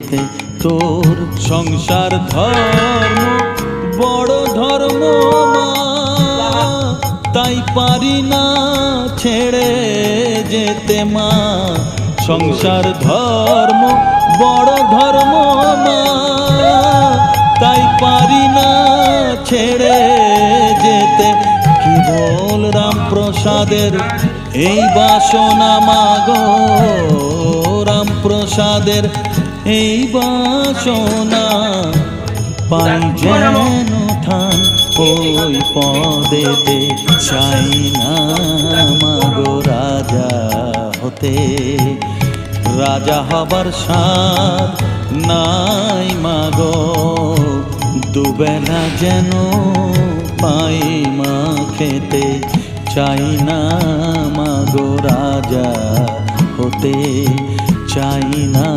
যেতে। তোর সংসার ধর্ম বড় ধর্ম মা, তাই পারি না ছেড়ে যেতে মা। সংসার ধর্ম বড় ধর্ম মা, তাই পারি না ছেড়ে যেতে। কেবল রামপ্রসাদের এই বাসনা মাগো, রামপ্রসাদের এই বাসনা। পাই যেন ঠান ওই পদেতে, চাই না মাগো রাজা হতে। রাজা হবার সাধ নাই মাগো, দুবেলা যেন পাই মা খেতে। চাই না মাগো রাজা হতে, চাই না